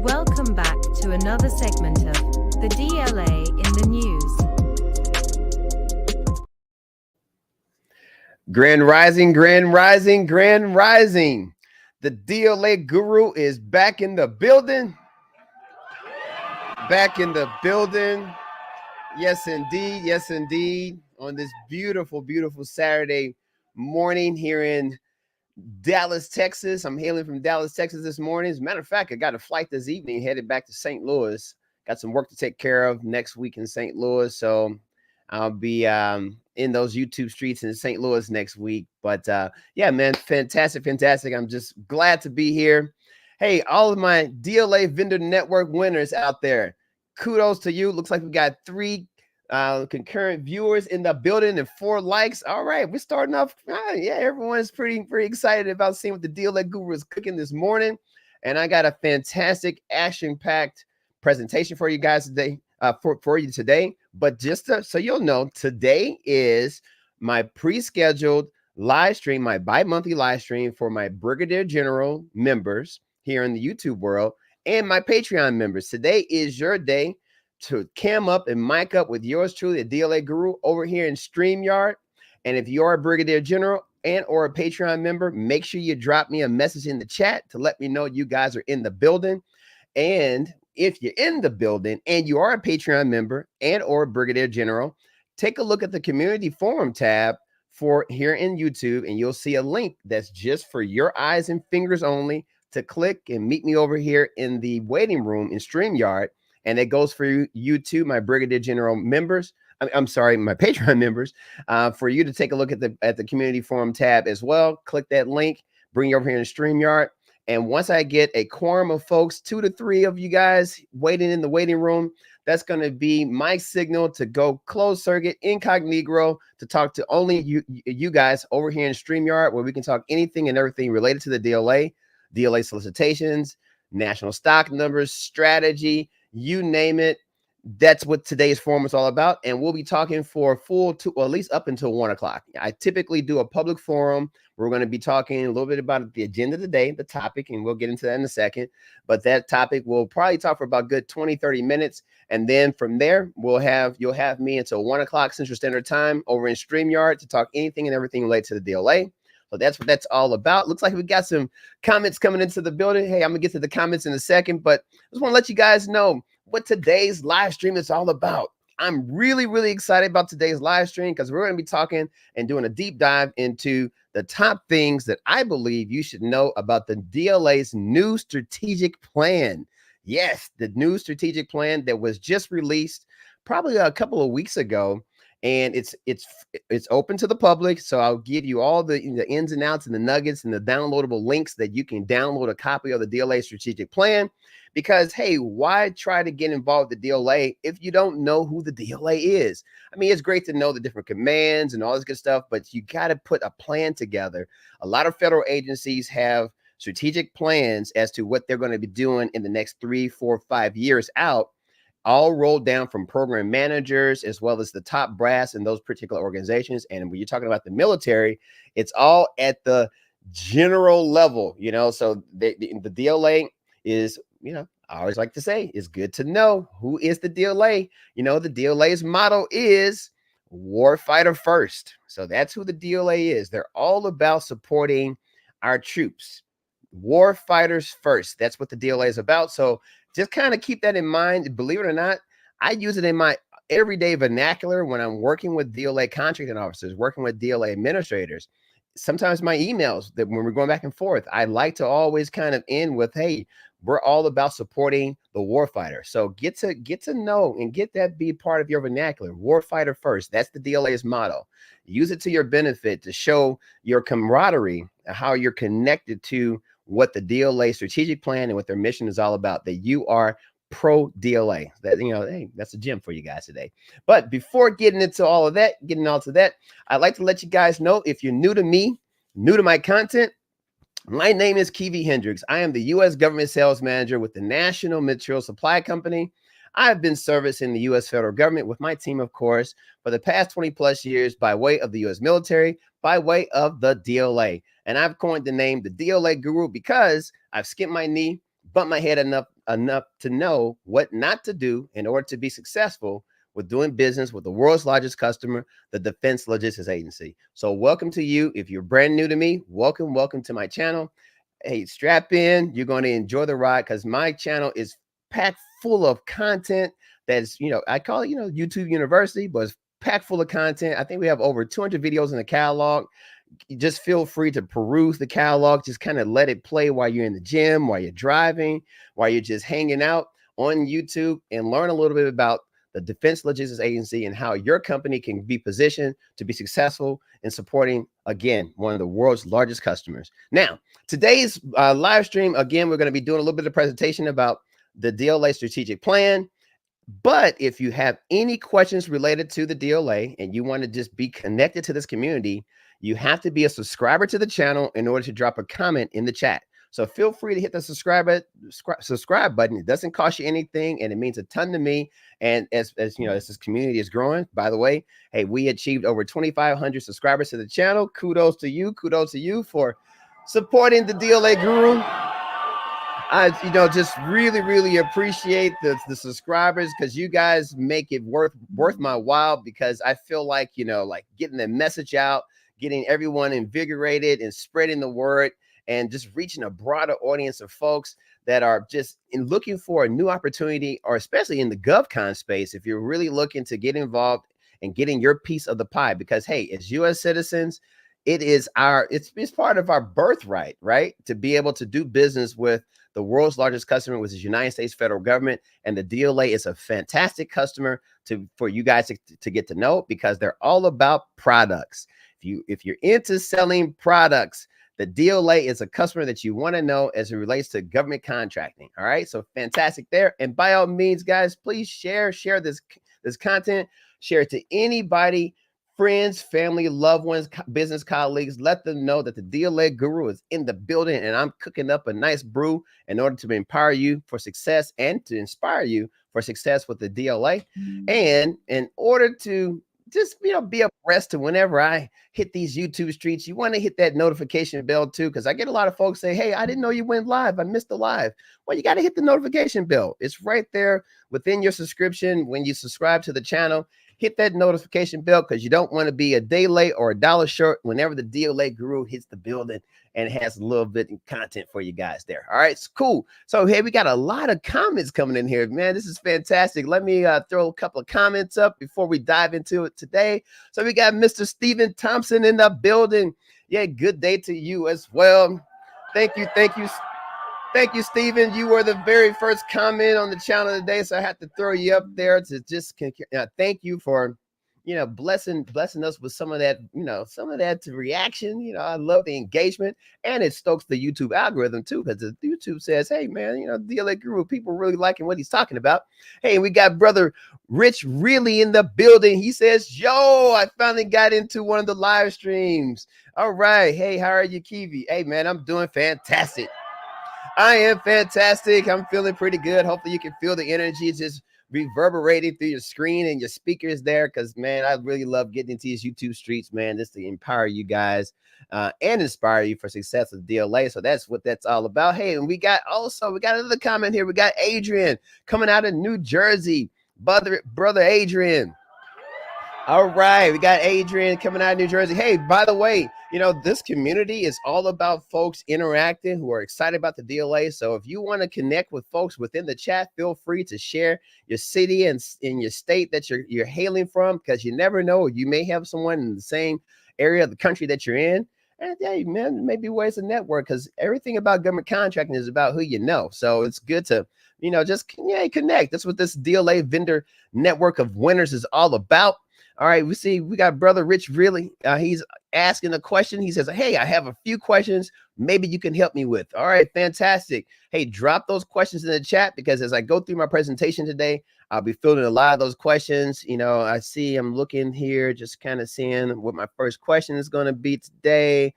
Welcome back to another segment of the DLA in the News. Grand Rising, Grand Rising, Grand Rising. The DLA guru is back in the building. Back in the building. Yes, indeed. Yes, indeed. On this beautiful, beautiful Saturday morning here in Dallas, Texas. I'm hailing from Dallas, Texas this morning. As a matter of fact, I got a flight this evening headed back to St. Louis. Got some work to take care of next week in St. Louis. So I'll be in those YouTube streets in St. Louis next week. But yeah, man, fantastic. I'm just glad to be here. Hey, all of my DLA vendor network winners out there, kudos to you. Looks like we got 3 concurrent viewers in the building and 4 likes. All right, we're starting off. Yeah, everyone's pretty excited about seeing what the DLA guru is cooking this morning. And I got a fantastic action-packed presentation for you guys today. For you today, but just so you'll know, today is my pre-scheduled live stream, my bi-monthly live stream for my Brigadier General members here in the YouTube world and my Patreon members. Today is your day to cam up and mic up with yours truly, the DLA guru, over here in StreamYard. And if you're a Brigadier General and or a Patreon member, make sure you drop me a message in the chat to let me know you guys are in the building. And if you're in the building and you are a Patreon member and or Brigadier General, take a look at the community forum tab for here in YouTube, and you'll see a link that's just for your eyes and fingers only to click and meet me over here in the waiting room in StreamYard. And it goes for you too, my Brigadier General members. I'm sorry, my Patreon members, for you to take a look at the community forum tab as well. Click that link, bring you over here in StreamYard. And once I get a quorum of folks, 2 to 3 of you guys waiting in the waiting room, that's going to be my signal to go closed circuit, incognito, to talk to only you guys over here in StreamYard, where we can talk anything and everything related to the DLA solicitations, national stock numbers, strategy, you name it. That's what today's forum is all about. And we'll be talking for a full 2, or at least up until 1 o'clock. I typically do a public forum. We're going to be talking a little bit about the agenda of the day, the topic, and we'll get into that in a second. But that topic will probably talk for about good 20, 30 minutes. And then from there, you'll have me until 1 o'clock Central Standard Time over in StreamYard to talk anything and everything related to the DLA. So that's what that's all about. Looks like we got some comments coming into the building. Hey, I'm going to get to the comments in a second, but I just want to let you guys know what today's live stream is all about. I'm really excited about today's live stream because we're going to be talking and doing a deep dive into the top things that I believe you should know about the DLA's new strategic plan. Yes, the new strategic plan that was just released probably a couple of weeks ago, and it's open to the public. So I'll give you all the ins and outs and the nuggets and the downloadable links that you can download a copy of the DLA strategic plan. Because, hey, why try to get involved with the DLA if you don't know who the DLA is? I mean, it's great to know the different commands and all this good stuff, but you got to put a plan together. A lot of federal agencies have strategic plans as to what they're going to be doing in the next 3, 4, 5 years out, all rolled down from program managers as well as the top brass in those particular organizations. And when you're talking about the military, it's all at the general level, so the DLA is, I always like to say, it's good to know who is the DLA. The DLA's motto is warfighter first. So that's who the DLA is. They're all about supporting our troops. War fighters first. That's what the DLA is about. So just kind of keep that in mind. Believe it or not, I use it in my everyday vernacular when I'm working with DLA contracting officers, working with DLA administrators. Sometimes my emails that when we're going back and forth, I like to always kind of end with, hey, we're all about supporting the warfighter. So get to know and get that be part of your vernacular. Warfighter first. That's the DLA's motto. Use it to your benefit to show your camaraderie, how you're connected to what the DLA strategic plan and what their mission is all about, that you are pro DLA. That, hey, that's a gem for you guys today. But before getting into all of that, I'd like to let you guys know, if you're new to me, new to my content, my name is Kiwi Hendricks. I am the U.S. government sales manager with the National Material Supply Company. I've been servicing the U.S. federal government with my team, of course, for the past 20 plus years by way of the U.S. military, by way of the DLA. And I've coined the name the DLA Guru because I've skipped my knee, bump my head enough to know what not to do in order to be successful with doing business with the world's largest customer, the Defense Logistics Agency. So welcome to you. If you're brand new to me, welcome to my channel. Hey, strap in. You're going to enjoy the ride because my channel is packed full of content that's, I call it, YouTube University, but it's packed full of content. I think we have over 200 videos in the catalog. Just feel free to peruse the catalog. Just kind of let it play while you're in the gym, while you're driving, while you're just hanging out on YouTube, and learn a little bit about the Defense Logistics Agency and how your company can be positioned to be successful in supporting, again, one of the world's largest customers. Now, today's live stream, again, we're going to be doing a little bit of presentation about the DLA strategic plan. But if you have any questions related to the DLA and you want to just be connected to this community, you have to be a subscriber to the channel in order to drop a comment in the chat. So feel free to hit the subscribe button. It doesn't cost you anything, and it means a ton to me. And as you know, as this community is growing, by the way, hey, we achieved over 2,500 subscribers to the channel. Kudos to you. Kudos to you for supporting the DLA Guru. I, just really appreciate the subscribers, because you guys make it worth my while, because I feel like, like getting the message out, getting everyone invigorated and spreading the word, and just reaching a broader audience of folks that are just looking for a new opportunity, or especially in the GovCon space, if you're really looking to get involved and getting your piece of the pie. Because, hey, as U.S. citizens, it's part of our birthright, right? To be able to do business with the world's largest customer, which is United States federal government. And the DLA is a fantastic customer for you guys to get to know, because they're all about products. If you're into selling products, the DLA is a customer that you want to know as it relates to government contracting. All right, so fantastic there. And by all means, guys, please share this content. Share it to anybody, friends, family, loved ones, business colleagues. Let them know that the DLA Guru is in the building, and I'm cooking up a nice brew in order to empower you for success and to inspire you for success with the DLA. And in order to just, be abreast to whenever I hit these YouTube streets, you want to hit that notification bell too, because I get a lot of folks say, hey, I didn't know you went live. I missed the live. Well, you got to hit the notification bell. It's right there within your subscription. When you subscribe to the channel, hit that notification bell, because you don't want to be a day late or a dollar short whenever the DLA Guru hits the building and has a little bit of content for you guys there. All right, it's cool. So, hey, we got a lot of comments coming in here, man. This is fantastic. Let me throw a couple of comments up before we dive into it today. So we got Mr. Stephen Thompson in the building. Yeah, good day to you as well. Thank you, Stephen. You were the very first comment on the channel today, so I had to throw you up there to just thank you for, blessing us with some of that, reaction. I love the engagement, and it stokes the YouTube algorithm too, because the YouTube says, hey, man, DLA Guru, people really liking what he's talking about. Hey, we got brother Rich really in the building. He says, yo, I finally got into one of the live streams. All right. Hey, how are you, Kiwi? Hey, man, I'm doing fantastic. I am fantastic. I'm feeling pretty good. Hopefully you can feel the energy just reverberating through your screen and your speakers there, because, man, I really love getting into these YouTube streets, man, just to empower you guys and inspire you for success with DLA. So that's what that's all about. Hey, and we got another comment here. We got Adrian coming out of New Jersey. Brother Adrian. All right, we got Adrian coming out of New Jersey. Hey, by the way, this community is all about folks interacting who are excited about the DLA. So if you want to connect with folks within the chat, feel free to share your city and in your state that you're hailing from, because you never know, you may have someone in the same area of the country that you're in. And hey, man, maybe ways to network, because everything about government contracting is about who you know. So it's good to, just connect. That's what this DLA vendor network of winners is all about. All right, we got brother Rich really. He's asking a question. He says, hey, I have a few questions maybe you can help me with. All right, fantastic. Hey, drop those questions in the chat, because as I go through my presentation today, I'll be fielding a lot of those questions. I'm looking here, just kind of seeing what my first question is going to be today.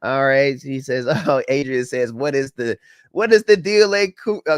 All right, he says, Adrian says, what is the DLA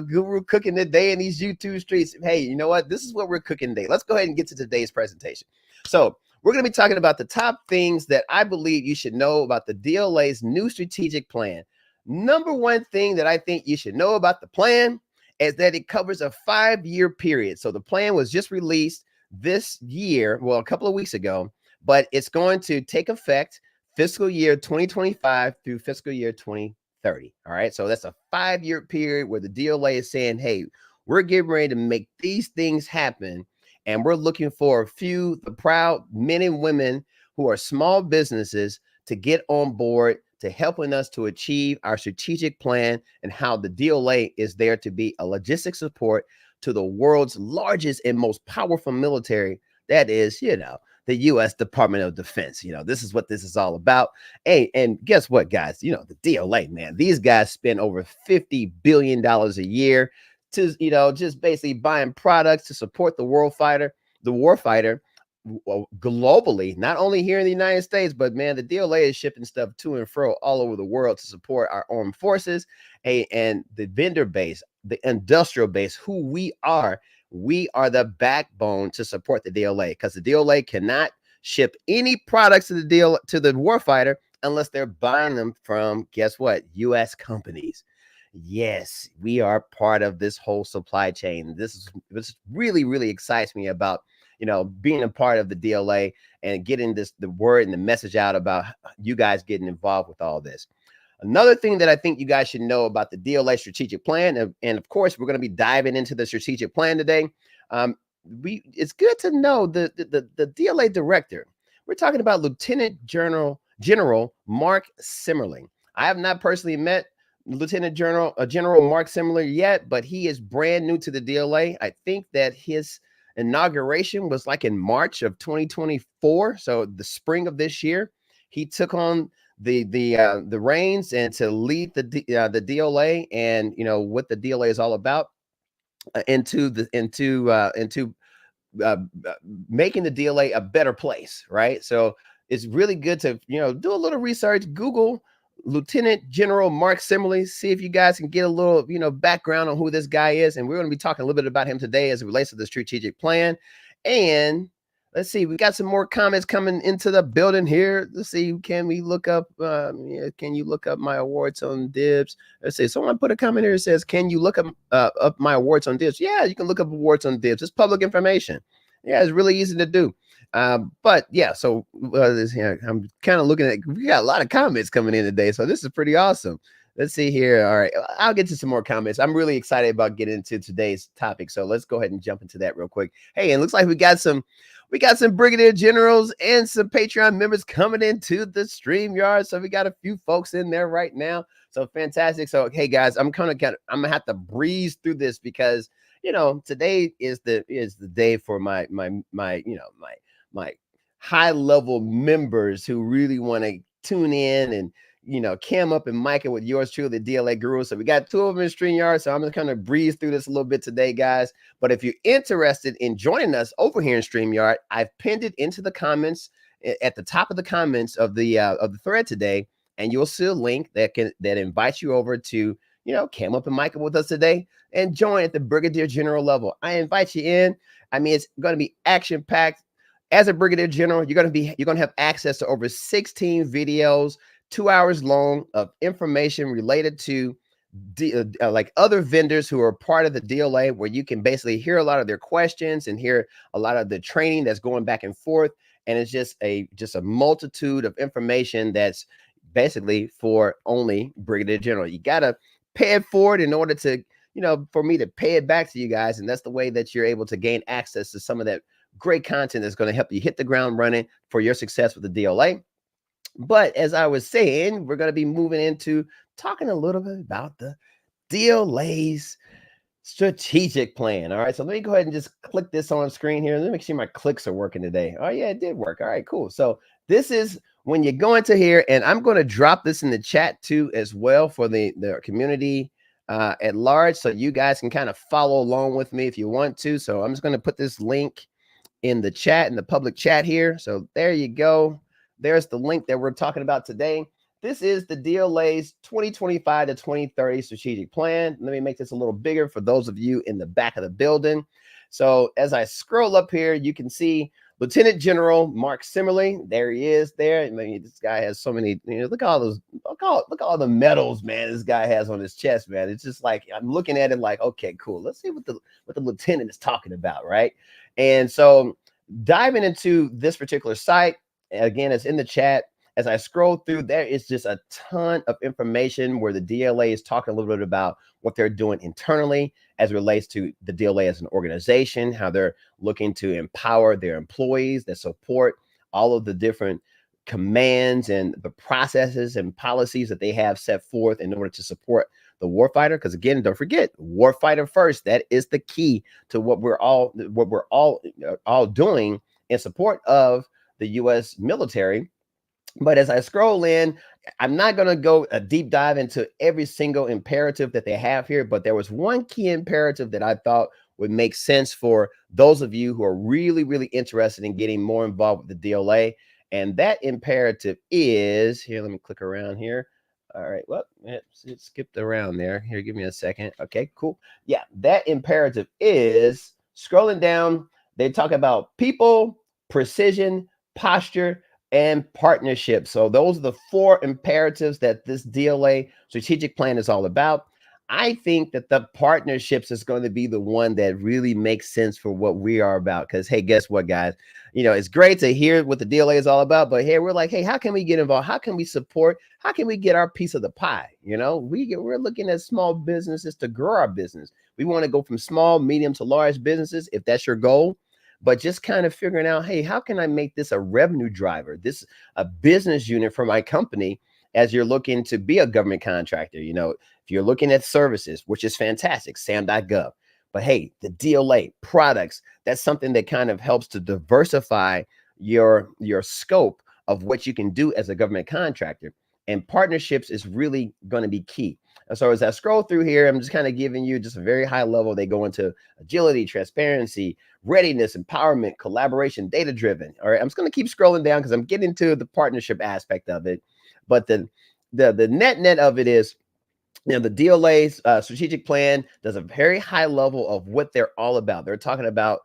Guru cooking today in these YouTube streets? Hey, you know what? This is what we're cooking today. Let's go ahead and get to today's presentation. So we're going to be talking about the top things that I believe you should know about the DLA's new strategic plan. Number one thing that I think you should know about the plan is that it covers a 5-year period. So the plan was just released this year, well, a couple of weeks ago, but it's going to take effect fiscal year 2025 through fiscal year 2030. All right. So that's a 5-year period where the DLA is saying, hey, we're getting ready to make these things happen. And we're looking for a few, the proud men and women who are small businesses to get on board to helping us to achieve our strategic plan, and how the DLA is there to be a logistic support to the world's largest and most powerful military. That is, the U.S. Department of Defense. This is what this is all about. Hey, and guess what, guys? The DLA, man, these guys spend over $50 billion a year to, just basically buying products to support the warfighter globally, not only here in the United States, but man, the DLA is shipping stuff to and fro all over the world to support our armed forces, and the vendor base, the industrial base, who we are the backbone to support the DLA, because the DLA cannot ship any products to the warfighter unless they're buying them from, guess what, U.S. companies. Yes, we are part of this whole supply chain. This really, really excites me about being a part of the DLA and getting the word and the message out about you guys getting involved with all this. Another thing that I think you guys should know about the DLA strategic plan, and of course, we're going to be diving into the strategic plan today. It's good to know the DLA director. We're talking about Lieutenant General Mark Simmerling. I have not personally met Lieutenant General Mark Simmerling yet, but he is brand new to the DLA. I think that his inauguration was like in March of 2024, so the spring of this year. He took on the reins and to lead the DLA, and what the DLA is all about, into making the DLA a better place, right? So it's really good to do a little research, Google Lieutenant General Mark Simmerling, see if you guys can get a little background on who this guy is. And we're going to be talking a little bit about him today as it relates to the strategic plan. And let's see, we got some more comments coming into the building here. Let's see, can we look up can you look up my awards on DIBBS? Let's see, someone put a comment here that says, can you look up my awards on DIBBS? Yeah, you can look up awards on DIBBS. It's public information. Yeah, it's really easy to do. But yeah, so I'm kind of looking at, we got a lot of comments coming in today, so this is pretty awesome. Let's see here. All right, I'll get to some more comments. I'm really excited about getting into today's topic, so let's go ahead and jump into that real quick. Hey, and it looks like we got some brigadier generals and some Patreon members coming into the StreamYard, so we got a few folks in there right now. So fantastic. So hey guys, I'm gonna have to breeze through this because today is the day for my high level members who really want to tune in and cam up and mic it with yours truly, the DLA guru. So we got two of them in StreamYard. So I'm just kind of breeze through this a little bit today, guys. But if you're interested in joining us over here in StreamYard, I've pinned it into the comments at the top of the comments of the thread today, and you'll see a link that invites you over to cam up and mic it with us today and join at the brigadier general level. I invite you in. I mean, it's going to be action packed. As a brigadier general, you're going to have access to over 16 videos, 2 hours long, of information related to like other vendors who are part of the DLA, where you can basically hear a lot of their questions and hear a lot of the training that's going back and forth. And it's just a multitude of information that's basically for only brigadier general. You got to pay it forward in order to, for me to pay it back to you guys. And that's the way that you're able to gain access to some of that great content that's going to help you hit the ground running for your success with the DLA. But as I was saying, we're going to be moving into talking a little bit about the DLA's strategic plan. All right, so let me go ahead and just click this on screen here. Let me make sure my clicks are working today. Oh yeah, it did work. All right, cool. So this is when you go into here, and I'm going to drop this in the chat too as well for the community at large, so you guys can kind of follow along with me if you want to. So I'm just going to put this link in the chat, in the public chat here. So there you go. There's the link that we're talking about today. This is the DLA's 2025 to 2030 strategic plan. Let me make this a little bigger for those of you in the back of the building. So as I scroll up here, you can see Lieutenant General Mark Simmerly, there he is there. I mean, this guy has so many, look at all those, look at all the medals, man, this guy has on his chest, man. It's just like, I'm looking at it like, okay, cool. Let's see what the lieutenant is talking about, right? And so diving into this particular site, again, it's in the chat. As I scroll through, there is just a ton of information where the DLA is talking a little bit about what they're doing internally as it relates to the DLA as an organization, how they're looking to empower their employees that support all of the different commands and the processes and policies that they have set forth in order to support the warfighter. Because again, don't forget, warfighter first. That is the key to what we're all doing in support of the U.S. military. But as I scroll in, I'm not going to go a deep dive into every single imperative that they have here, but there was one key imperative that I thought would make sense for those of you who are really, really interested in getting more involved with the DLA. And that imperative is, here, let me click around here. All right, well, it skipped around there. Here, give me a second. Okay, cool. Yeah, that imperative is, scrolling down, they talk about people, precision, posture, and partnership. So those are the 4 imperatives that this DLA strategic plan is all about. I think that the partnerships is going to be the one that really makes sense for what we are about. Because, hey, guess what, guys? It's great to hear what the DLA is all about, but hey, we're like, hey, how can we get involved? How can we support? How can we get our piece of the pie? We're looking at small businesses to grow our business. We want to go from small, medium to large businesses, if that's your goal. But just kind of figuring out, hey, how can I make this a revenue driver, this a business unit for my company as you're looking to be a government contractor? If you're looking at services, which is fantastic, sam.gov. But hey, the DLA products, that's something that kind of helps to diversify your scope of what you can do as a government contractor. And partnerships is really going to be key. And so as I scroll through here, I'm just kind of giving you just a very high level. They go into agility, transparency, readiness, empowerment, collaboration, data-driven. All right, I'm just going to keep scrolling down because I'm getting to the partnership aspect of it. But the net of it is, the DLA's strategic plan does a very high level of what they're all about. They're talking about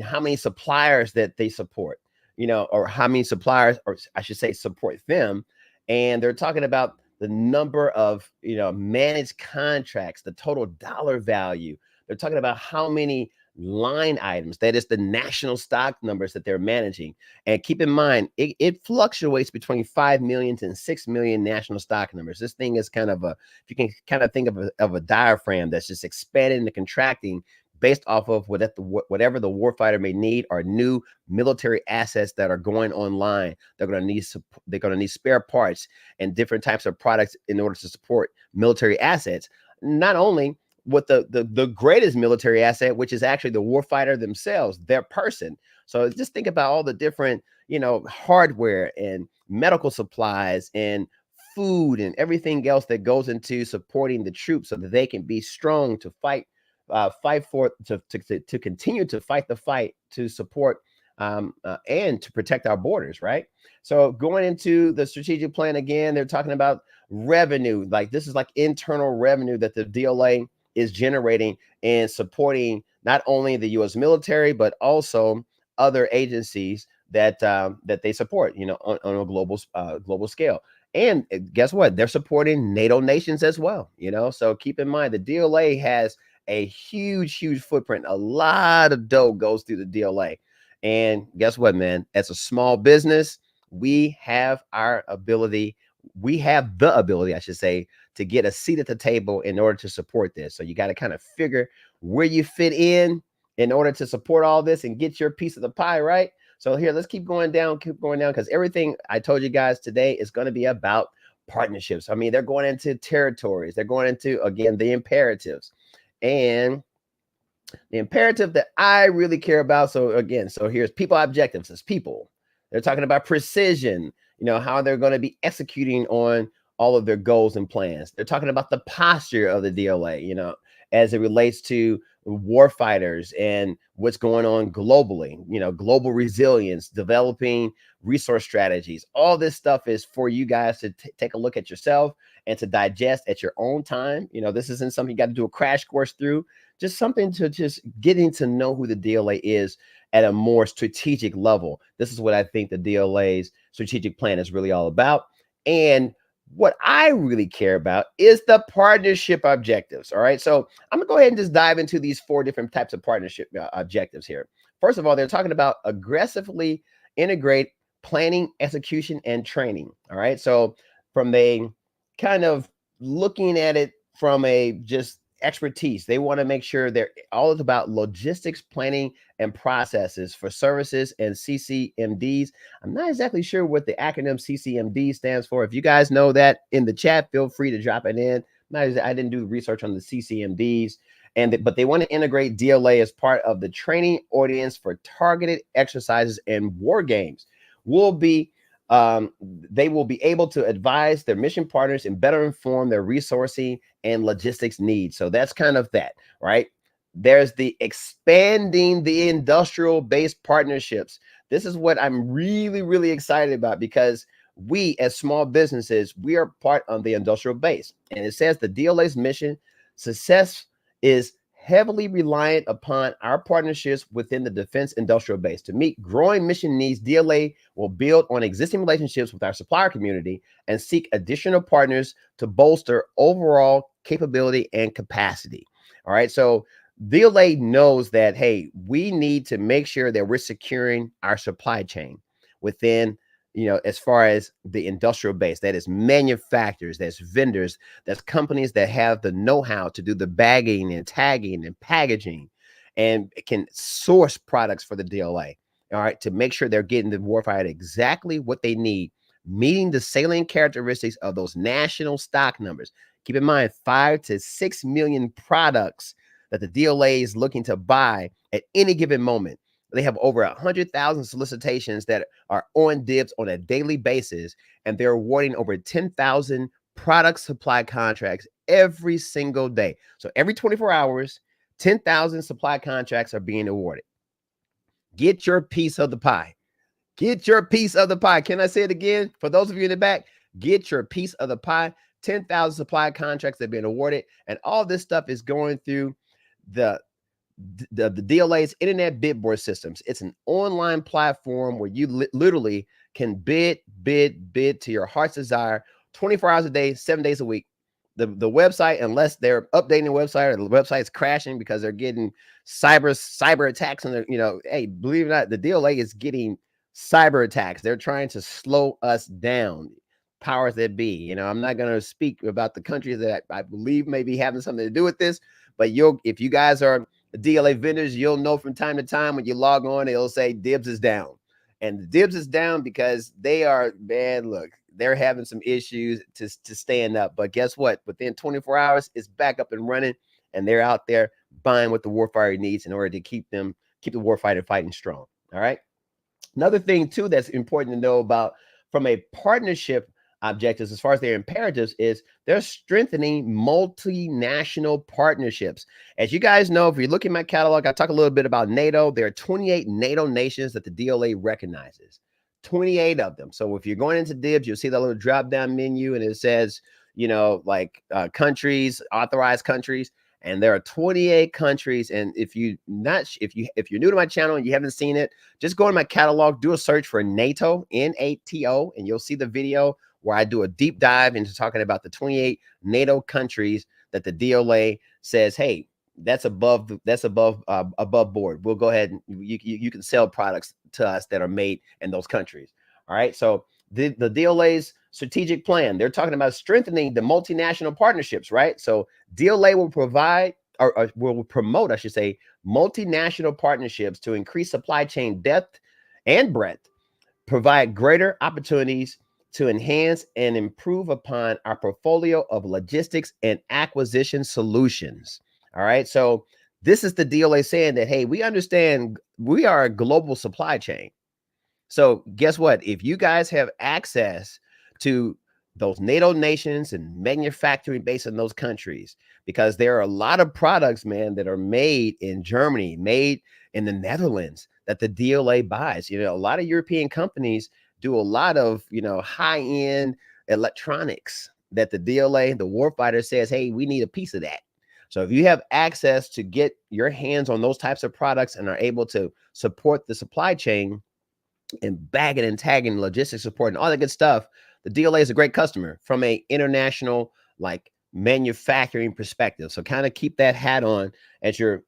how many suppliers that they support, or how many suppliers, or I should say, support them. And they're talking about the number of, managed contracts, the total dollar value. They're talking about how many line items, that is the national stock numbers that they're managing. And keep in mind, it fluctuates between 5 million and 6 million national stock numbers. This thing is kind of if you can kind of think of a diaphragm that's just expanding and contracting based off of whatever the warfighter may need, or new military assets that are going online. They're going to need spare parts and different types of products in order to support military assets. Not only with the greatest military asset, which is actually the warfighter themselves, their person. So just think about all the different, hardware and medical supplies and food and everything else that goes into supporting the troops so that they can be strong to to continue to fight the fight to support and to protect our borders, right? So going into the strategic plan again, they're talking about revenue. Like this is like internal revenue that the DLA is generating and supporting not only the U.S. military, but also other agencies that they support, on a global scale. And guess what? They're supporting NATO nations as well, So keep in mind, the DLA has a huge footprint. A lot of dough goes through the DLA. And guess what, man? As a small business, we have the ability, I should say, to get a seat at the table in order to support this. So you got to kind of figure where you fit in order to support all this and get your piece of the pie, right? So here, let's keep going down, because everything I told you guys today is going to be about partnerships. I mean, they're going into territories. They're going into, again, the imperatives. And the imperative that I really care about. So here's people objectives. It's people. They're talking about precision, how they're going to be executing on all of their goals and plans. They're talking about the posture of the DLA, as it relates to warfighters and what's going on globally, global resilience, developing resource strategies. All this stuff is for you guys to take a look at yourself and to digest at your own time. This isn't something you got to do a crash course through, just something to just getting to know who the DLA is at a more strategic level. This is what I think the DLA's strategic plan is really all about. And what I really care about is the partnership objectives. All right. So I'm going to go ahead and just dive into these 4 different types of partnership objectives here. First of all, they're talking about aggressively integrate planning, execution, and training. All right. So from a kind of looking at it from a just expertise, they want to make sure they're all about logistics, planning, and processes for services and CCMDs. I'm not exactly sure what the acronym CCMD stands for. If you guys know that in the chat, feel free to drop it in. I didn't do research on the CCMDs, but they want to integrate DLA as part of the training audience for targeted exercises and war games. They will be able to advise their mission partners and better inform their resourcing and logistics needs. So that's kind of that, right? There's the expanding the industrial based partnerships. This is what I'm really, really excited about, because we as small businesses, we are part of the industrial base. And it says the DLA's mission success is heavily reliant upon our partnerships within the defense industrial base. To meet growing mission needs, DLA will build on existing relationships with our supplier community and seek additional partners to bolster overall capability and capacity. All right. So DLA knows that, hey, we need to make sure that we're securing our supply chain within, as far as the industrial base, that is manufacturers, that's vendors, that's companies that have the know-how to do the bagging and tagging and packaging and can source products for the DLA. All right. To make sure they're getting the warfighter exactly what they need, meeting the salient characteristics of those national stock numbers. Keep in mind, 5 to 6 million products that the DLA is looking to buy at any given moment. They have over 100,000 solicitations that are on DIBBS on a daily basis, and they're awarding over 10,000 product supply contracts every single day. So every 24 hours, 10,000 supply contracts are being awarded. Get your piece of the pie. Get your piece of the pie. Can I say it again? For those of you in the back, get your piece of the pie. 10,000 supply contracts have been awarded, and all this stuff is going through the DLA's internet bid board systems. It's an online platform where you literally can bid to your heart's desire 24 hours a day, 7 days a week. The website, unless they're updating the website or the website's crashing because they're getting cyber attacks, and hey, believe it or not, the DLA is getting cyber attacks. They're trying to slow us down. Powers that be. I'm not going to speak about the countries that I believe may be having something to do with this, but if you guys are DLA vendors, you'll know from time to time when you log on, it'll say DIBBS is down. And the DIBBS is down because they're having some issues to stand up. But guess what? Within 24 hours, it's back up and running, and they're out there buying what the warfighter needs in order to keep the warfighter fighting strong. All right. Another thing, too, that's important to know about from a partnership objectives, as far as their imperatives, is they're strengthening multinational partnerships. As you guys know, if you look at my catalog, I talk a little bit about NATO. There are 28 NATO nations that the DLA recognizes, 28 of them. So if you're going into DIBBS, you'll see that little drop down menu, and it says, countries, authorized countries. And there are 28 countries. And if you're new to my channel and you haven't seen it, just go in my catalog, do a search for NATO, NATO, and you'll see the video where I do a deep dive into talking about the 28 NATO countries that the DLA says, hey, that's above board. We'll go ahead and you can sell products to us that are made in those countries. All right. So the DLA's strategic plan, they're talking about strengthening the multinational partnerships, right? So DLA will provide or will promote, I should say, multinational partnerships to increase supply chain depth and breadth, provide greater opportunities to enhance and improve upon our portfolio of logistics and acquisition solutions. All right. So this is the DLA saying that, hey, we understand we are a global supply chain. So guess what? If you guys have access to those NATO nations and manufacturing based in those countries, because there are a lot of products, man, that are made in Germany, made in the Netherlands that the DLA buys. A lot of European companies do a lot of, high-end electronics that the DLA, the warfighter says, hey, we need a piece of that. So if you have access to get your hands on those types of products and are able to support the supply chain and bagging and tagging, logistics support, and all that good stuff, the DLA is a great customer from a international like manufacturing perspective. So kind of keep that hat on as you're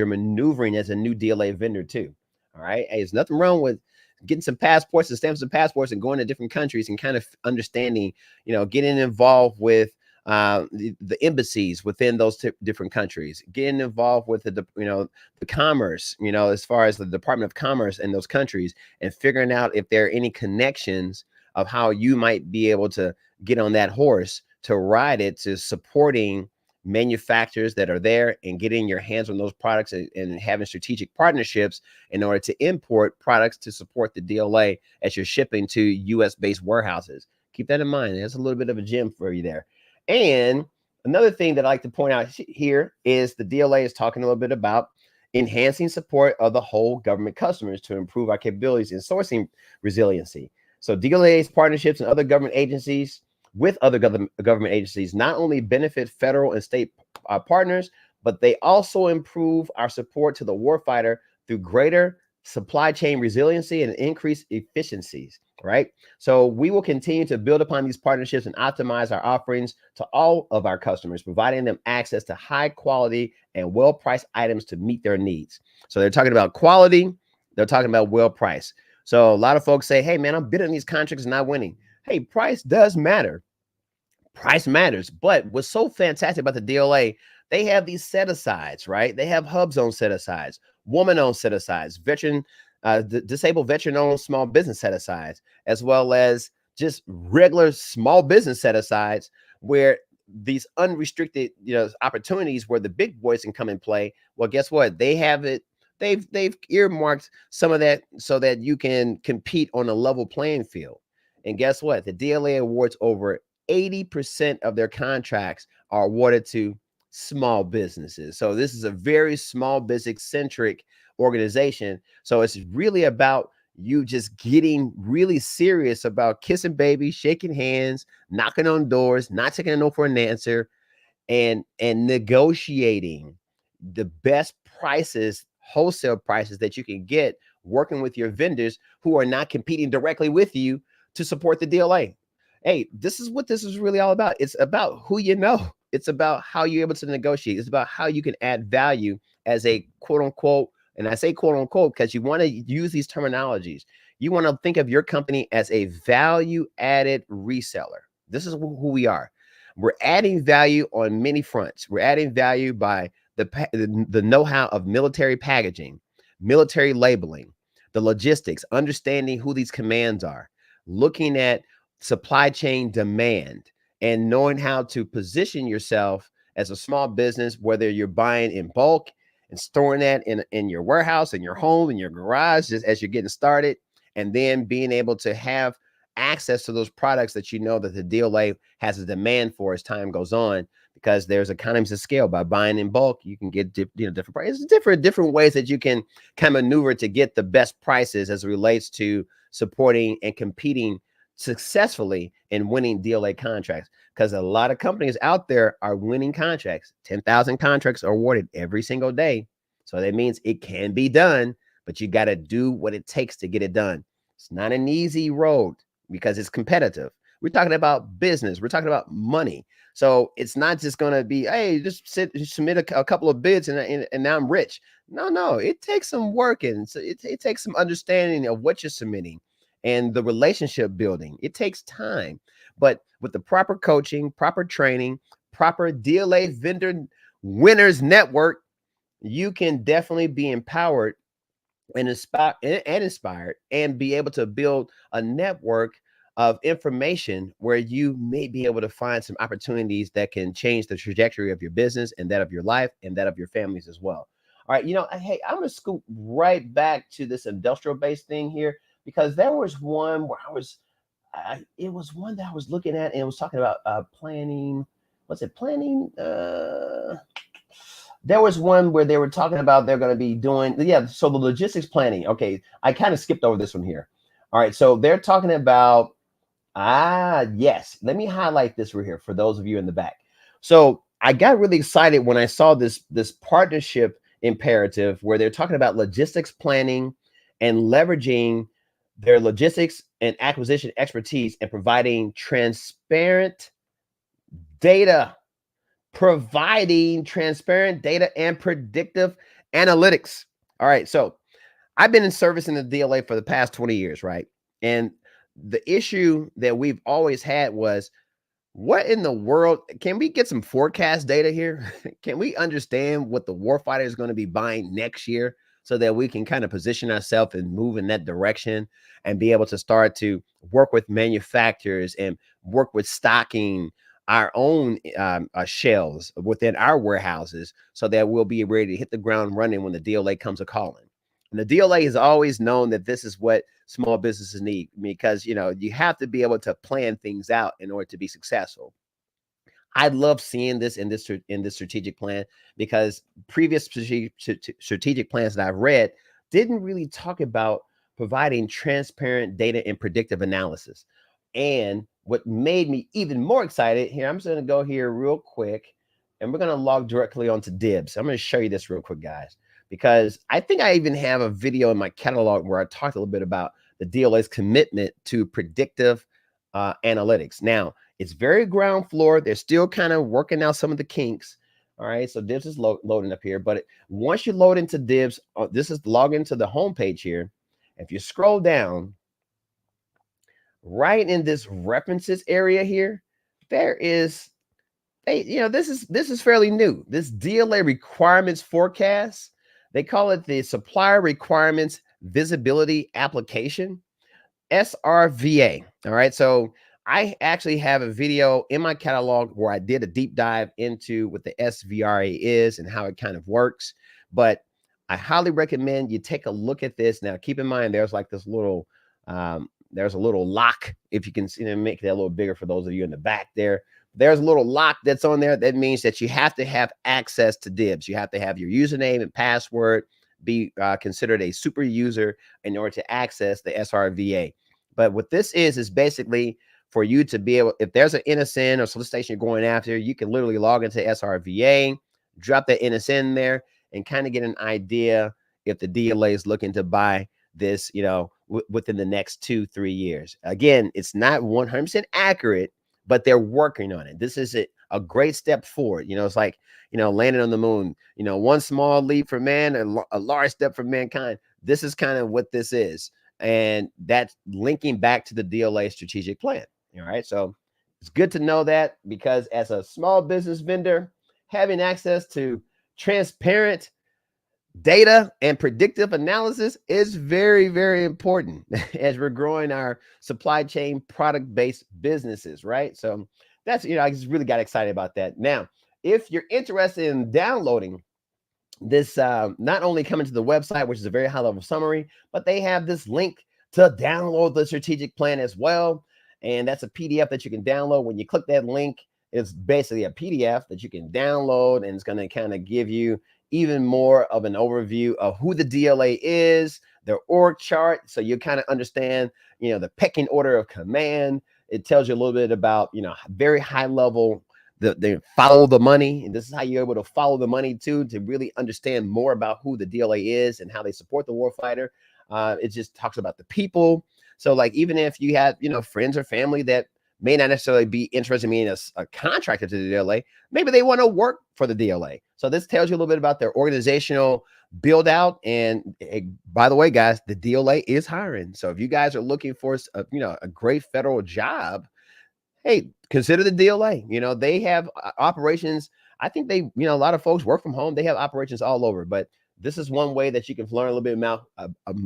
maneuvering as a new DLA vendor too. All right, hey, there's nothing wrong with getting some passports and stamps and passports and going to different countries and kind of understanding, getting involved with the embassies within those different countries, getting involved with the commerce, as far as the Department of Commerce in those countries, and figuring out if there are any connections of how you might be able to get on that horse to ride it to supporting manufacturers that are there and getting your hands on those products and having strategic partnerships in order to import products to support the DLA as you're shipping to US based warehouses. Keep that in mind. There's a little bit of a gem for you there. And another thing that I like to point out here is the DLA is talking a little bit about enhancing support of the whole government customers to improve our capabilities in sourcing resiliency. So DLA's partnerships and other government agencies with other government agencies not only benefit federal and state partners, but they also improve our support to the warfighter through greater supply chain resiliency and increased efficiencies, right? So we will continue to build upon these partnerships and optimize our offerings to all of our customers, providing them access to high quality and well-priced items to meet their needs. So they're talking about quality, they're talking about well-priced. So a lot of folks say, hey man, I'm bidding these contracts and not winning. Hey, price does matter. Price matters. But what's so fantastic about the DLA, they have these set-asides, right? They have hub-zone set-asides, woman-owned set-asides, veteran, disabled veteran-owned small business set-asides, as well as just regular small business set-asides where these unrestricted, opportunities where the big boys can come and play. Well, guess what? They have it. They've earmarked some of that so that you can compete on a level playing field. And guess what? The DLA awards over 80% of their contracts are awarded to small businesses. So this is a very small business centric organization. So it's really about you just getting really serious about kissing babies, shaking hands, knocking on doors, not taking a no for an answer, and negotiating the best prices, wholesale prices that you can get working with your vendors who are not competing directly with you to support the DLA. Hey, this is what this is really all about. It's about who you know. It's about how you're able to negotiate. It's about how you can add value as a quote unquote, and I say quote unquote because you want to use these terminologies. You want to think of your company as a value added reseller. This is who we are. We're adding value on many fronts. We're adding value by the know-how of military packaging, military labeling, the logistics, understanding who these commands are, looking at supply chain demand, and knowing how to position yourself as a small business, whether you're buying in bulk and storing that in your warehouse, in your home, in your garage, just as you're getting started, and then being able to have access to those products that you know that the DLA has a demand for as time goes on, because there's economies of scale. By buying in bulk, you can get different prices, different ways that you can kind of maneuver to get the best prices as it relates to supporting and competing successfully in winning DLA contracts, because a lot of companies out there are winning contracts. 10,000 contracts are awarded every single day. So that means it can be done, but you got to do what it takes to get it done. It's not an easy road because it's competitive. We're talking about business. We're talking about money. So it's not just going to be, hey, just submit a couple of bids and now I'm rich. No, it takes some work, and so it takes some understanding of what you're submitting and the relationship building. It takes time, but with the proper coaching, proper training, proper DLA vendor winners network, you can definitely be empowered and inspired and be able to build a network of information where you may be able to find some opportunities that can change the trajectory of your business and that of your life and that of your families as well. All right, hey, I'm gonna scoop right back to this industrial based thing here, because there was one where it was one that I was looking at, and it was talking about planning. What's it, planning? There was one where they were talking about they're going to be doing, so the logistics planning. Okay, I kind of skipped over this one here. All right, so they're talking about, yes, let me highlight this right here for those of you in the back. So I got really excited when I saw this partnership imperative where they're talking about logistics planning and leveraging their logistics and acquisition expertise and providing transparent data, providing transparent data and predictive analytics. All right, so I've been in service in the DLA for the past 20 years, right? And the issue that we've always had was, what in the world? Can we get some forecast data here? Can we understand what the warfighter is going to be buying next year so that we can kind of position ourselves and move in that direction and be able to start to work with manufacturers and work with stocking our own shelves within our warehouses so that we'll be ready to hit the ground running when the DLA comes a calling. And the DLA has always known that this is what small businesses need, because you have to be able to plan things out in order to be successful. I love seeing this in this strategic plan, because previous strategic plans that I've read didn't really talk about providing transparent data and predictive analysis. And what made me even more excited here, I'm just going to go here real quick, and we're going to log directly onto DIBBS. I'm going to show you this real quick, guys, because I think I even have a video in my catalog where I talked a little bit about the DLA's commitment to predictive analytics. Now, it's very ground floor. They're still kind of working out some of the kinks. All right, so DIBBS is loading up here. But once you load into DIBBS, this is log into the homepage here. If you scroll down, right in this references area here, there is this is fairly new. This DLA requirements forecast. They call it the Supplier Requirements Visibility Application, SRVA. All right. So I actually have a video in my catalog where I did a deep dive into what the SVRA is and how it kind of works. But I highly recommend you take a look at this. Now, keep in mind, there's like this little, there's a little lock. If you can see them, make that a little bigger for those of you in the back there. There's a little lock that's on there. That means that you have to have access to DIBBS. You have to have your username and password, be considered a super user in order to access the SRVA. But what this is basically for you to be able, if there's an NSN or solicitation you're going after, you can literally log into SRVA, drop that NSN there, and kind of get an idea if the DLA is looking to buy this, within the next 2-3 years. Again, it's not 100% accurate, but they're working on it. This is a great step forward. It's like, landing on the moon, one small leap for man, a large step for mankind. This is kind of what this is. And that's linking back to the DLA strategic plan. All right. So it's good to know that, because as a small business vendor, having access to transparent data and predictive analysis is very, very important as we're growing our supply chain product-based businesses, right? So that's, I just really got excited about that. Now, if you're interested in downloading this, not only coming to the website, which is a very high-level summary, but they have this link to download the strategic plan as well. And that's a PDF that you can download. When you click that link, it's basically a PDF that you can download, and it's going to kind of give you even more of an overview of who the DLA is, their org chart, so you kind of understand, the pecking order of command. It tells you a little bit about, very high level, the follow the money. And this is how you're able to follow the money too, to really understand more about who the DLA is and how they support the warfighter. It just talks about the people. So like, even if you have, friends or family that may not necessarily be interested in being a contractor to the DLA, maybe they want to work for the DLA. So this tells you a little bit about their organizational build out. And by the way, guys, the DLA is hiring. So if you guys are looking for a great federal job, hey, consider the DLA. They have operations. I think they, a lot of folks work from home. They have operations all over, but this is one way that you can learn a little bit about,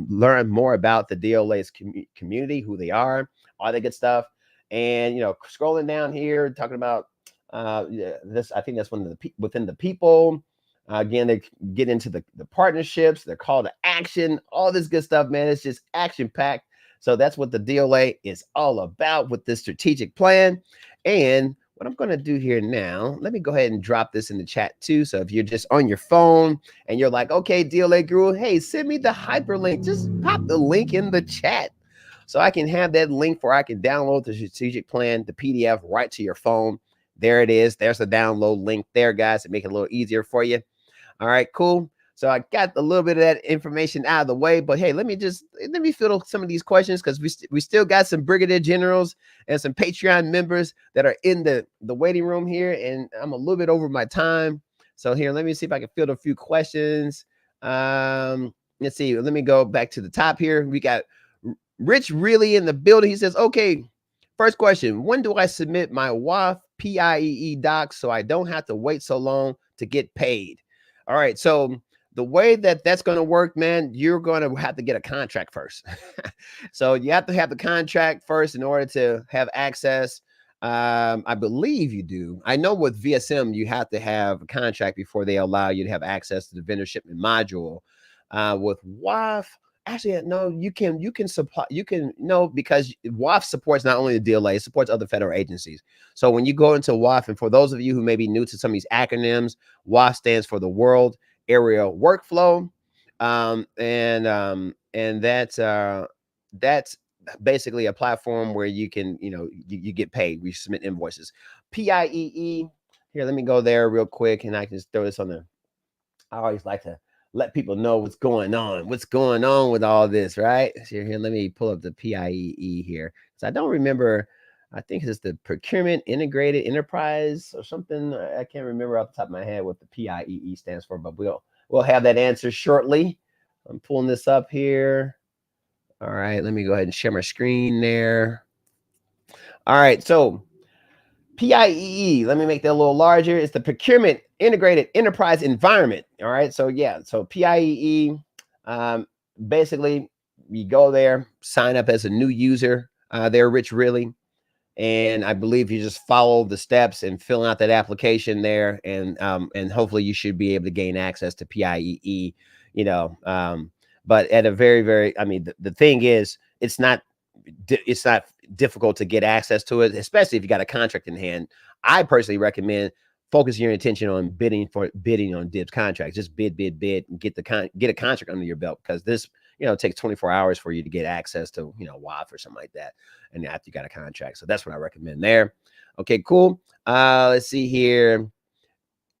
learn more about the DLA's community, who they are, all that good stuff. And, scrolling down here, talking about this, I think that's one of the within the people. Again, they get into the partnerships, their call to action, all this good stuff, man. It's just action packed. So that's what the DLA is all about with this strategic plan. And what I'm going to do here now, let me go ahead and drop this in the chat too. So if you're just on your phone and you're like, okay, DLA Guru, hey, send me the hyperlink. Just pop the link in the chat so I can have that link where I can download the strategic plan, the PDF, right to your phone. There it is. There's a download link there, guys, to make it a little easier for you. All right, cool. So I got a little bit of that information out of the way, but hey, let me fill some of these questions because we still got some brigadier generals and some Patreon members that are in the waiting room here, and I'm a little bit over my time. So here, let me see if I can field a few questions. Let's see. Let me go back to the top here. We got Rich really in the building. He says, okay, first question. When do I submit my WAF PIEE docs so I don't have to wait so long to get paid? All right. So the way that's going to work, man, you're going to have to get a contract first. So you have to have the contract first in order to have access. I believe you do. I know with VSM, you have to have a contract before they allow you to have access to the vendor shipment module. With WAF, actually, no, you can supply, because WAF supports not only the DLA, it supports other federal agencies. So when you go into WAF, and for those of you who may be new to some of these acronyms, WAF stands for the World Area Workflow. And that's basically a platform where you can, you get paid. We submit invoices. PIEE, here, let me go there real quick, and I can just throw this on there. I always like to let people know what's going on with all this, right? So here, let me pull up the PIEE here. So I don't remember, I think it's the Procurement Integrated Enterprise or something. I can't remember off the top of my head what the PIEE stands for, but we'll have that answer shortly. I'm pulling this up here. All right, let me go ahead and share my screen there. All right, so PIEE, let me make that a little larger. It's the Procurement Integrated Enterprise Environment. All right, so yeah, so PIEE, basically you go there, sign up as a new user there, Rich Really. And I believe you just follow the steps and fill out that application there, and hopefully you should be able to gain access to PIEE, but at a very, very, I mean, the thing is, it's not difficult to get access to it, especially if you got a contract in hand. I personally recommend focusing your attention on bidding on DIBBS contracts. Just bid, and get a contract under your belt, because this, it takes 24 hours for you to get access to, WAF or something like that. And after you got a contract. So that's what I recommend there. Okay, cool. Let's see here.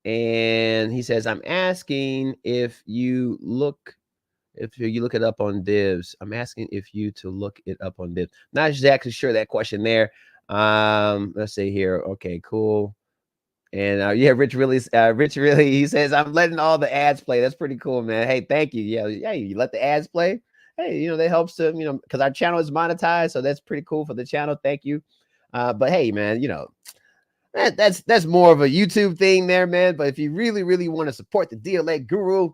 And he says, I'm asking if you look it up on DIBBS. I'm asking if you to look it up on DIBBS. Not exactly sure that question there. Let's see here. Okay, cool. And yeah, Rich really, he says, I'm letting all the ads play. That's pretty cool, man. Hey, thank you. Yeah, you let the ads play. Hey, that helps to, because our channel is monetized, so that's pretty cool for the channel. Thank you. But hey, man, that's more of a YouTube thing there, man. But if you really, really want to support the DLA Guru,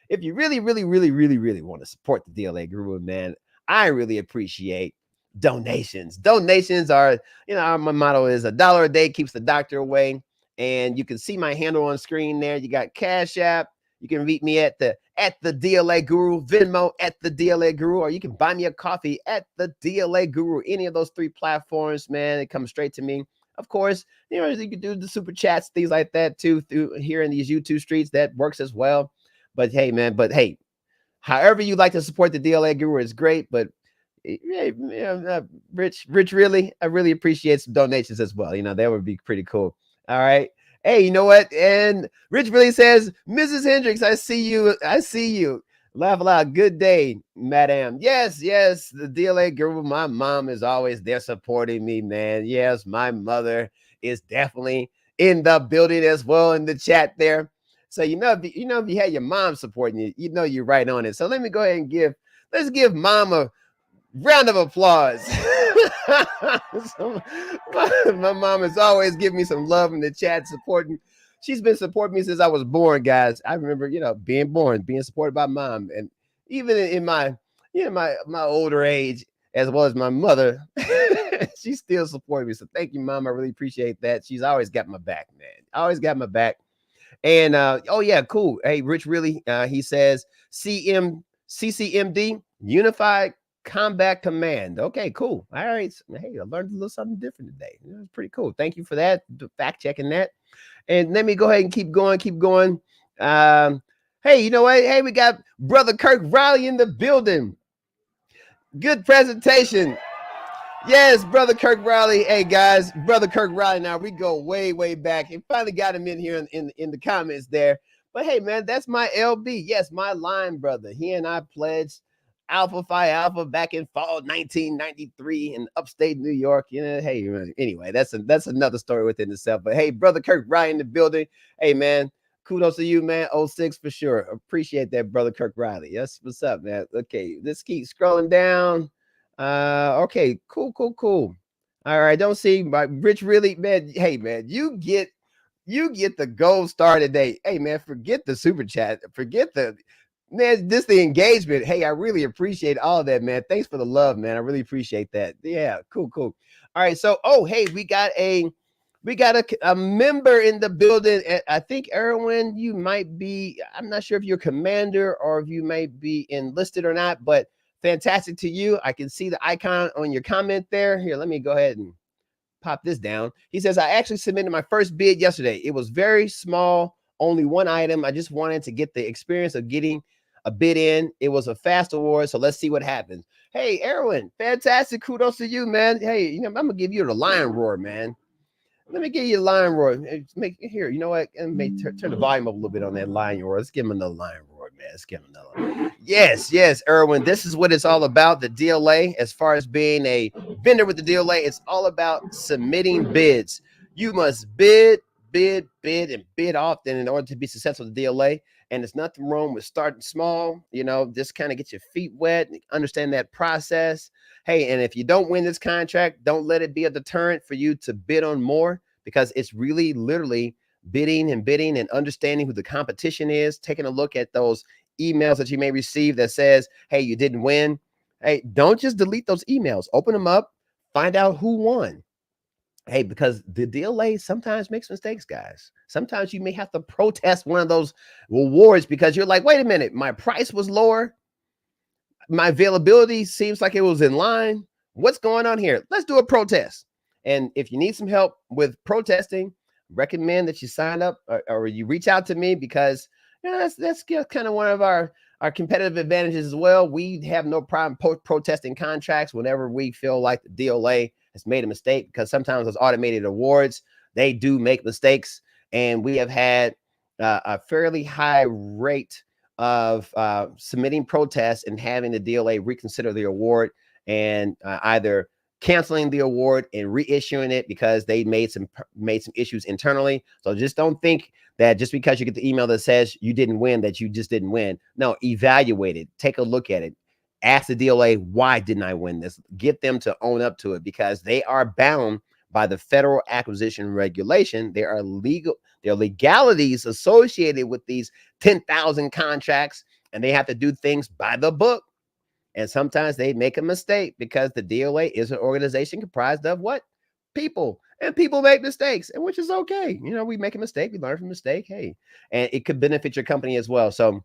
if you really, really, really, really, really want to support the DLA Guru, man, I really appreciate donations. Donations are, my motto is $1 a day keeps the doctor away. And you can see my handle on screen there. You got Cash App. You can meet me at the DLA Guru, Venmo at the DLA Guru, or you can buy me a coffee at the DLA Guru. Any of those 3 platforms, man, it comes straight to me. Of course, you can do the super chats, things like that too, through here in these YouTube streets. That works as well. But hey, man, however you like to support the DLA Guru is great. But Rich, really, I really appreciate some donations as well. That would be pretty cool. All right. Hey, you know what? And Rich really says, Mrs. Hendricks, I see you. Laugh aloud. Good day, madam. Yes. The DLA Guru, my mom is always there supporting me, man. Yes, my mother is definitely in the building as well, in the chat there. So, if you had your mom supporting you, you're right on it. So let me go ahead and let's give mom a round of applause. So, my mom has always given me some love in the chat, supporting. She's been supporting me since I was born, guys. I remember, being born, being supported by mom, and even in my, my older age, as well as my mother, she still supported me. So thank you, mom. I really appreciate that. She's always got my back, man. Always got my back. And oh yeah, cool. Hey, Rich really, he says CCMD, Unified Combat Command. Okay, cool. All right. Hey, I learned a little something different today. It was pretty cool. Thank you for that, fact checking that. And let me go ahead and keep going. Hey, you know what? Hey, we got Brother Kirk Riley in the building. Good presentation. Yes, brother Kirk Riley. Hey guys, brother Kirk Riley. Now we go way, way back. And finally got him in here in the comments there. But hey, man, that's my LB. Yes, my line brother. He and I pledged Alpha Phi Alpha back in fall 1993 in upstate New York. You know, hey, man, anyway, that's another story within itself. But hey, brother Kirk Riley in the building. Hey, man, kudos to you, man. 06 for sure. Appreciate that, brother Kirk Riley. Yes, what's up, man? Okay, let's keep scrolling down. Okay, cool. All right, don't see my Rich really, man. Hey, man, you get the gold star today. Hey, man, forget the super chat, forget the man, this the engagement. Hey, I really appreciate all of that, man. Thanks for the love, man. I really appreciate that. Yeah, cool. All right, so hey, we got a member in the building. I think Erwin, you might be. I'm not sure if you're commander or if you might be enlisted or not, but fantastic to you. I can see the icon on your comment there. Here, let me go ahead and pop this down. He says, I actually submitted my first bid yesterday. It was very small, only one item. I just wanted to get the experience of getting a bid in. It was a fast award, so let's see what happens. Hey, Erwin, fantastic. Kudos to you, man. Hey, you know, I'm gonna give you the lion roar, man. Let me give you a lion roar. Make here. You know what? And turn the volume up a little bit on that lion roar. Let's give him another lion roar, man. Let's give him another. Yes, Erwin. This is what it's all about. The DLA, as far as being a vendor with the DLA, it's all about submitting bids. You must bid, and bid often in order to be successful with the DLA. And there's nothing wrong with starting small. You know, just kind of get your feet wet, understand that process. Hey, and if you don't win this contract, don't let it be a deterrent for you to bid on more, because it's really literally bidding and understanding who the competition is, taking a look at those emails that you may receive that says, hey, you didn't win. Hey, don't just delete those emails. Open them up, find out who won. Hey, because the DLA sometimes makes mistakes, guys. Sometimes you may have to protest one of those awards because you're like, wait a minute, my price was lower. My availability seems like it was in line. What's going on here? Let's do a protest. And if you need some help with protesting, recommend that you sign up or you reach out to me, because you know, that's kind of one of our competitive advantages as well. We have no problem protesting contracts whenever we feel like the DLA has made a mistake, because sometimes those automated awards, they do make mistakes. And we have had a fairly high rate of submitting protests and having the DLA reconsider the award and either canceling the award and reissuing it because they made some issues internally. So just don't think that just because you get the email that says you didn't win, that you just didn't win. No, evaluate it, take a look at it, ask the DLA, why didn't I win this? Get them to own up to it, because they are bound by the federal acquisition regulation. There are legalities associated with these 10,000 contracts, and they have to do things by the book. And sometimes they make a mistake because the DLA is an organization comprised of what? People. And people make mistakes, and which is okay. You know, we make a mistake, we learn from mistake. Hey, and it could benefit your company as well. So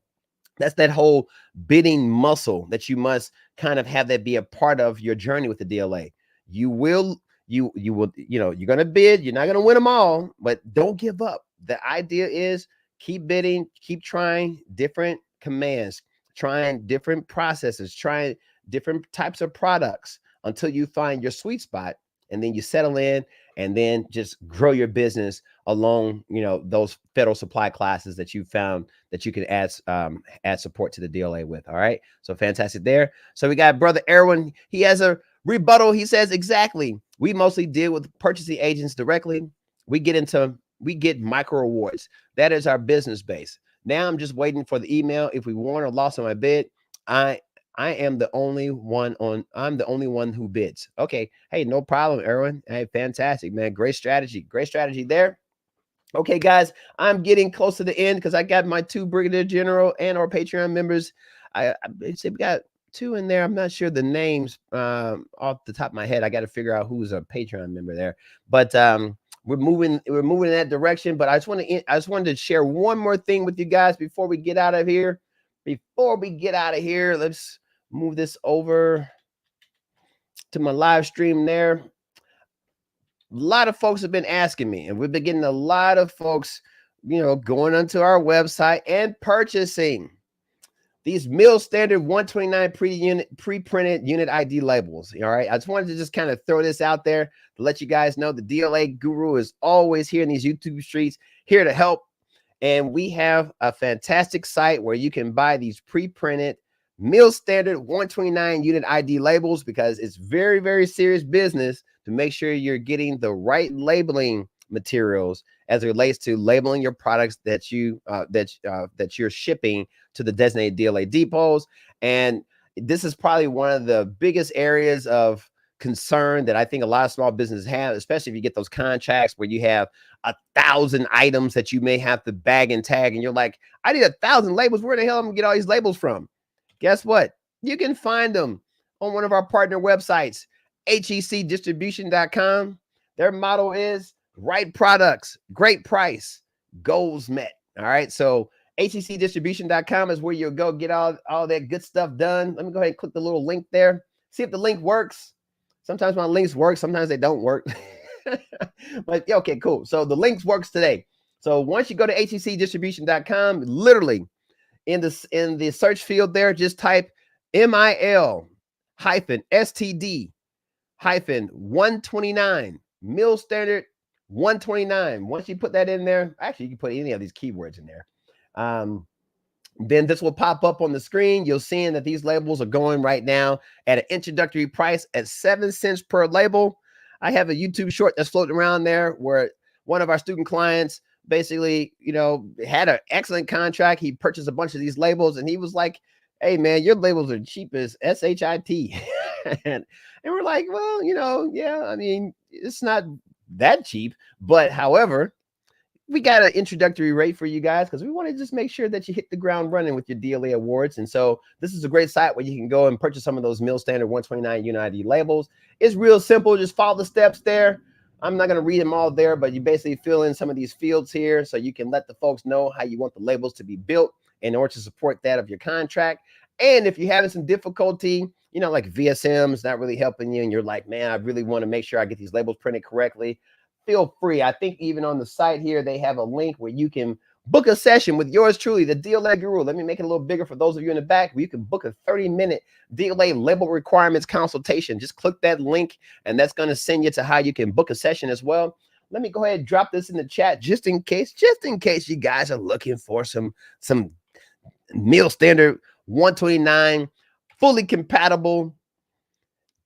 that's that whole bidding muscle that you must kind of have that be a part of your journey with the DLA. You will, you're going to bid. You're not going to win them all, but don't give up. The idea is keep bidding, keep trying different commands, trying different processes, trying different types of products until you find your sweet spot. And then you settle in and then just grow your business along, those federal supply classes that you found that you can add support to the DLA with. All right. So fantastic there. So we got brother Erwin. He has a rebuttal. He says, exactly. We mostly deal with purchasing agents directly. We get micro awards. That is our business base. Now I'm just waiting for the email. If we won or lost on my bid, I am the only one who bids. Okay. Hey, no problem, Erwin. Hey, fantastic, man. Great strategy there. Okay, guys, I'm getting close to the end because I got my 2 Brigadier General and our Patreon members. I say we got 2 in there. I'm not sure the names off the top of my head. I got to figure out who's a Patreon member there. But we're moving in that direction. But I just wanted to share one more thing with you guys before we get out of here. Let's move this over to my live stream there. A lot of folks have been asking me, and we've been getting a lot of folks, going onto our website and purchasing. these mill standard 129 pre-printed unit ID labels. All right. I just wanted to just kind of throw this out there to let you guys know the DLA guru is always here in these YouTube streets, here to help. And we have a fantastic site where you can buy these pre-printed mill standard 129 unit ID labels, because it's very, very serious business to make sure you're getting the right labeling materials as it relates to labeling your products that you're shipping to the designated DLA depots. And this is probably one of the biggest areas of concern that I think a lot of small businesses have, especially if you get those contracts where you have 1,000 items that you may have to bag and tag, and you're like, I need 1,000 labels. Where the hell am I gonna get all these labels from? Guess what? You can find them on one of our partner websites, hecdistribution.com. Their motto is right products, great price, goals met. All right. So hecdistribution.com is where you'll go get all that good stuff done. Let me go ahead and click the little link there. See if the link works. Sometimes my links work, sometimes they don't work. But okay, cool. So the links works today. So once you go to hecdistribution.com, literally in the search field there, just type MIL-STD-129 mill standard 129. Once you put that in there, actually you can put any of these keywords in there. Then this will pop up on the screen. You'll see that these labels are going right now at an introductory price at 7 cents per label. I have a YouTube short that's floating around there where one of our student clients basically, had an excellent contract. He purchased a bunch of these labels and he was like, hey man, your labels are cheap as SHIT. and we're like, well, yeah, I mean, it's not that cheap, but however, we got an introductory rate for you guys because we want to just make sure that you hit the ground running with your DLA awards. And so this is a great site where you can go and purchase some of those mill standard 129 unit ID labels. It's real simple. Just follow the steps there. I'm not going to read them all there, but you basically fill in some of these fields here so you can let the folks know how you want the labels to be built in order to support that of your contract. And if you're having some difficulty, like VSM is not really helping you and you're like, man, I really want to make sure I get these labels printed correctly, feel free. I think even on the site here, they have a link where you can book a session with yours truly, the DLA guru. Let me make it a little bigger for those of you in the back, where you can book a 30-minute DLA label requirements consultation. Just click that link and that's going to send you to how you can book a session as well. Let me go ahead and drop this in the chat just in case you guys are looking for some mill standard 129 fully compatible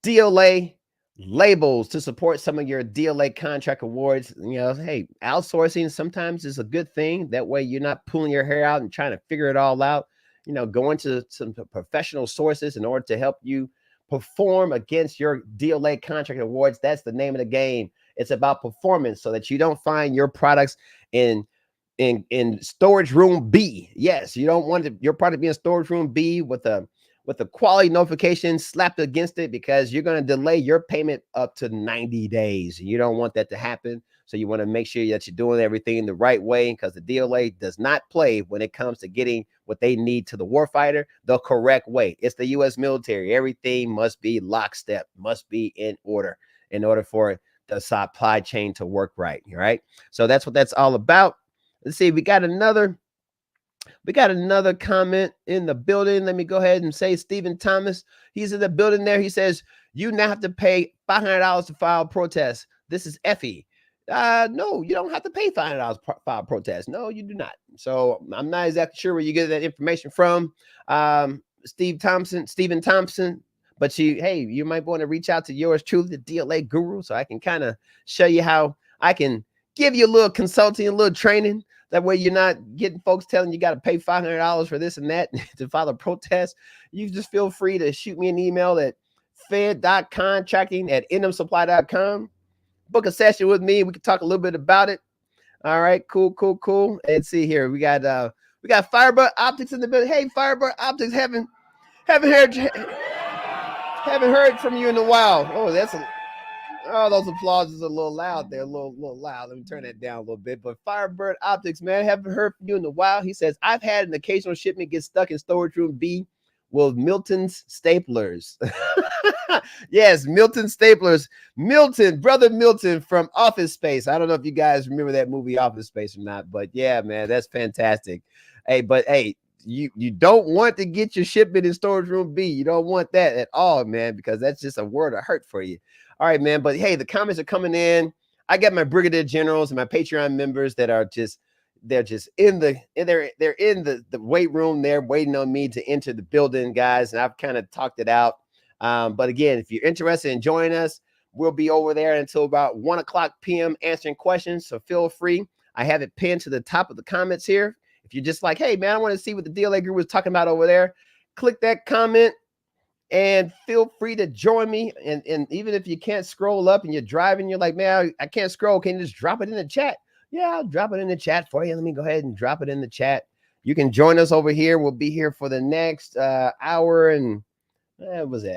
DLA labels to support some of your DLA contract awards. Hey, outsourcing sometimes is a good thing. That way you're not pulling your hair out and trying to figure it all out. Going to some professional sources in order to help you perform against your DLA contract awards. That's the name of the game. It's about performance so that you don't find your products in storage room B. Yes, you don't want your product be in storage room B with a quality notification slapped against it, because you're going to delay your payment up to 90 days. You don't want that to happen. So you want to make sure that you're doing everything the right way, because the DLA does not play when it comes to getting what they need to the warfighter the correct way. It's the U.S. military. Everything must be lockstep, must be in order for the supply chain to work right. All right. So that's what that's all about. Let's see. We got another comment in the building. Let me go ahead and say Stephen Thomas. He's in the building there. He says, you now have to pay $500 to file protest. This is Effie. No, you don't have to pay $500 to file protest. No, you do not. So I'm not exactly sure where you get that information from, Stephen Thompson. But you might want to reach out to yours truly, the DLA guru, so I can kind of show you how I can give you a little consulting, a little training. That way you're not getting folks telling you got to pay $500 for this and that to file a protest. You just feel free to shoot me an email at fed.contracting@nmsupply.com. Book a session with me. We can talk a little bit about it. All right, cool. And see here, we got Firebird Optics in the building. Hey, Firebird Optics, haven't heard from you in a while. Oh, those applauses are a little loud there, a little loud. Let me turn that down a little bit. But Firebird Optics, man, haven't heard from you in a while. He says, I've had an occasional shipment get stuck in storage room B with Milton's staplers. Yes, Milton staplers. Brother Milton from Office Space. I don't know if you guys remember that movie Office Space or not, but yeah, man, that's fantastic. Hey, you don't want to get your shipment in storage room B. You don't want that at all, man, because that's just a word of hurt for you. All right, man. But hey, the comments are coming in. I got my brigadier generals and my Patreon members that are just they're in the weight room there waiting on me to enter the building, guys. And I've kind of talked it out. But again, if you're interested in joining us, we'll be over there until about 1 o'clock p.m. answering questions. So feel free. I have it pinned to the top of the comments here. If you're just like, hey, man, I want to see what the DLA group was talking about over there, click that comment and feel free to join me. And even if you can't scroll up and you're driving, you're like, man, I can't scroll. Can you just drop it in the chat? Yeah, I'll drop it in the chat for you. Let me go ahead and drop it in the chat. You can join us over here. We'll be here for the next hour and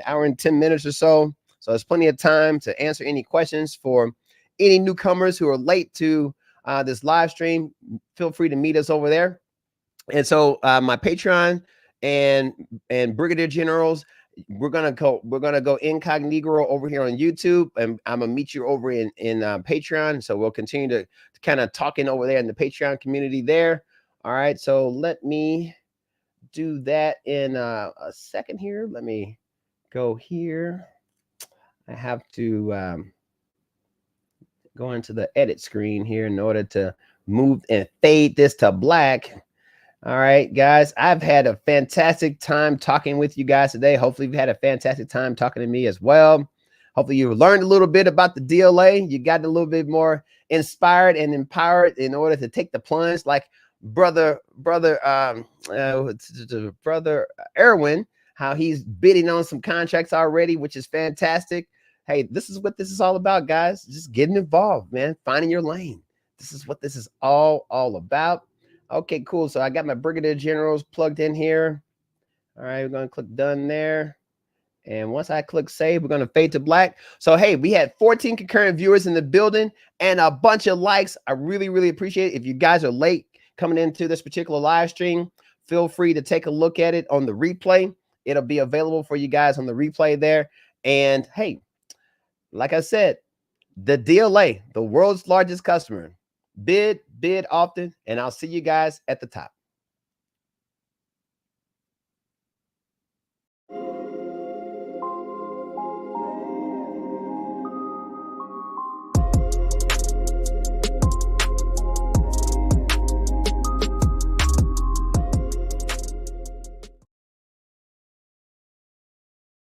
hour and 10 minutes or so. So there's plenty of time to answer any questions for any newcomers who are late to this live stream. Feel free to meet us over there. And so my Patreon and brigadier generals, we're gonna go incognito over here on YouTube, and I'm gonna meet you over in Patreon. So we'll continue to kind of talking over there in the Patreon community there. All right, so let me do that in a second here. Let me go here. I have to go into the edit screen here in order to move and fade this to black. All right, guys, I've had a fantastic time talking with you guys today. Hopefully you've had a fantastic time talking to me as well. Hopefully you learned a little bit about the DLA. You got a little bit more inspired and empowered in order to take the plunge, like brother Erwin, how he's bidding on some contracts already, which is fantastic. Hey, this is what this is all about, guys. Just getting involved, man. Finding your lane. This is what this is all about. Okay, cool. So I got my brigadier generals plugged in here. All right, we're going to click done there. And once I click save, we're going to fade to black. So, hey, we had 14 concurrent viewers in the building and a bunch of likes. I really, really appreciate it. If you guys are late coming into this particular live stream, feel free to take a look at it on the replay. It'll be available for you guys on the replay there. And hey, like I said, the DLA, the world's largest customer, bid often, and I'll see you guys at the top.